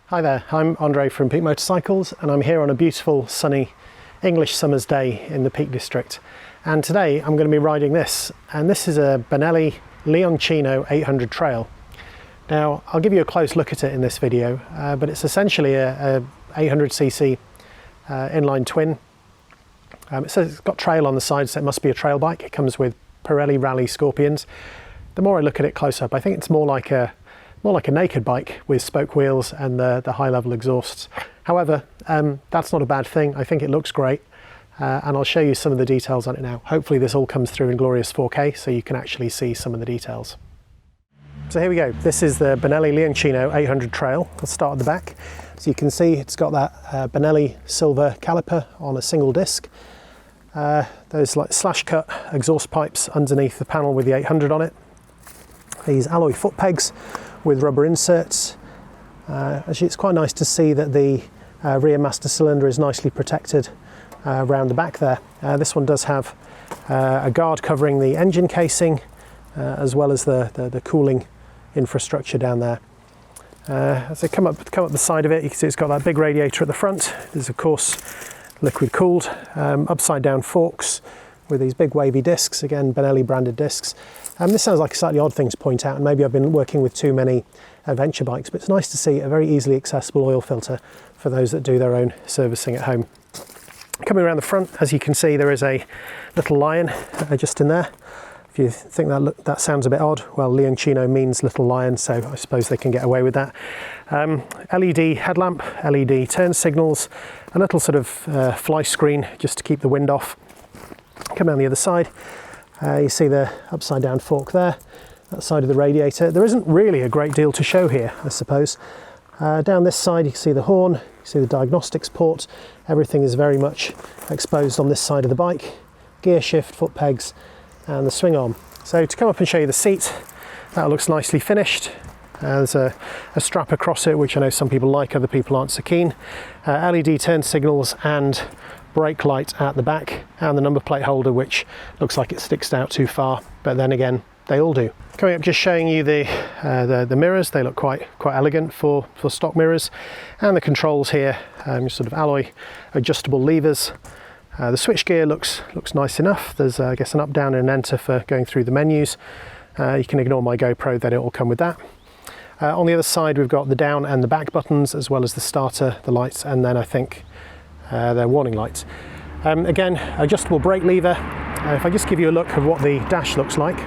Hi there, I'm Andre from Peak Motorcycles and I'm here on a beautiful sunny English summer's day in the Peak District. And today I'm going to be riding this, and this is a Benelli Leoncino 800 trail. Now I'll give you a close look at it in this video, but it's essentially a 800cc inline twin. It says it's got trail on the side, so it must be a trail bike. It comes with Pirelli Rally Scorpions. The more I look at it close up, I think it's more like a naked bike with spoke wheels and the high level exhausts. However, that's not a bad thing. I think it looks great, and I'll show you some of the details on it now. Hopefully this all comes through in glorious 4K so you can actually see some of the details. So here we go. This is the Benelli Leoncino 800 trail. I'll start at the back. So you can see it's got that Benelli silver caliper on a single disc. Those like slash cut exhaust pipes underneath the panel with the 800 on it. These alloy foot pegs with rubber inserts. Actually, it's quite nice to see that the rear master cylinder is nicely protected around the back there. This one does have a guard covering the engine casing, as well as the cooling infrastructure down there. As I come up the side of it, you can see it's got that big radiator at the front. There's of course liquid cooled, upside down forks with these big wavy discs, again Benelli branded discs. This sounds like a slightly odd thing to point out, and maybe I've been working with too many adventure bikes, but it's nice to see a very easily accessible oil filter for those that do their own servicing at home. Coming around the front, as you can see, there is a little lion just in there. If you think that sounds a bit odd, well, Leoncino means little lion, so I suppose they can get away with that. LED headlamp, LED turn signals, a little sort of fly screen just to keep the wind off. Come down the other side, you see the upside down fork there, that side of the radiator. There isn't really a great deal to show here, I suppose. Down this side you can see the horn, you see the diagnostics port. Everything is very much exposed on this side of the bike. Gear shift, foot pegs and the swing arm. So to come up and show you the seat, that looks nicely finished. There's a strap across it, which I know some people like, other people aren't so keen. LED turn signals and brake light at the back, and the number plate holder, which looks like it sticks out too far, but then again they all do. Coming up, just showing you the mirrors. They look quite elegant for stock mirrors, and the controls here, sort of alloy adjustable levers. The switch gear looks nice enough. There's I guess an up, down and an enter for going through the menus. You can ignore my GoPro, then it will come with that. On the other side we've got the down and the back buttons, as well as the starter, the lights, and then I think their warning lights. Again, adjustable brake lever. If I just give you a look at what the dash looks like,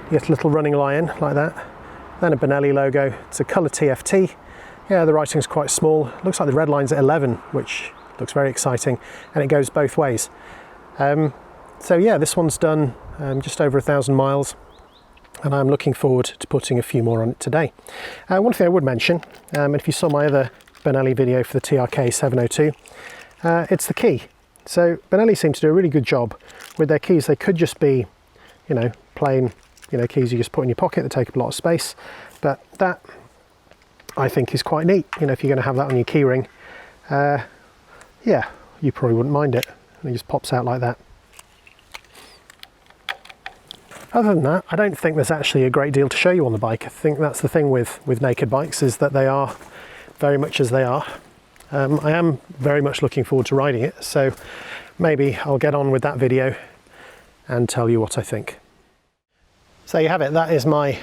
you get a little running lion like that, then a Benelli logo. It's a colour TFT. Yeah, the writing's quite small. Looks like the red line's at 11, which looks very exciting, and it goes both ways. So yeah, this one's done just over 1,000 miles, and I'm looking forward to putting a few more on it today. One thing I would mention, if you saw my other Benelli video for the TRK 702, it's the key. So Benelli seem to do a really good job with their keys. They could just be, plain, keys you just put in your pocket that take up a lot of space, but that I think is quite neat. If you're going to have that on your key ring, yeah, you probably wouldn't mind it. And it just pops out like that. Other than that, I don't think there's actually a great deal to show you on the bike. I think that's the thing with naked bikes, is that they are very much as they are. I am very much looking forward to riding it, so maybe I'll get on with that video and tell you what I think. So there you have it. That is my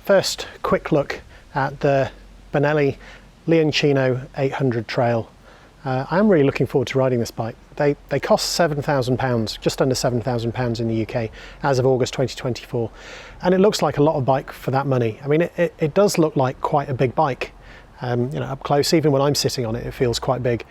first quick look at the Benelli Leoncino 800 trail. I am really looking forward to riding this bike. They cost £7,000, just under £7,000 in the UK as of August 2024, and it looks like a lot of bike for that money. I mean, it does look like quite a big bike. Up close, even when I'm sitting on it, it feels quite big.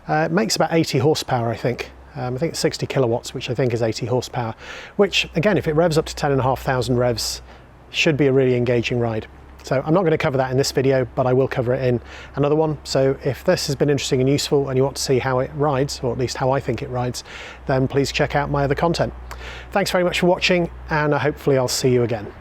It makes about 80 horsepower, I think. I think it's 60 kilowatts, which I think is 80 horsepower, which again, if it revs up to 10,500 revs, should be a really engaging ride. So I'm not going to cover that in this video, but I will cover it in another one. So if this has been interesting and useful and you want to see how it rides, or at least how I think it rides, then please check out my other content. Thanks very much for watching, and hopefully I'll see you again.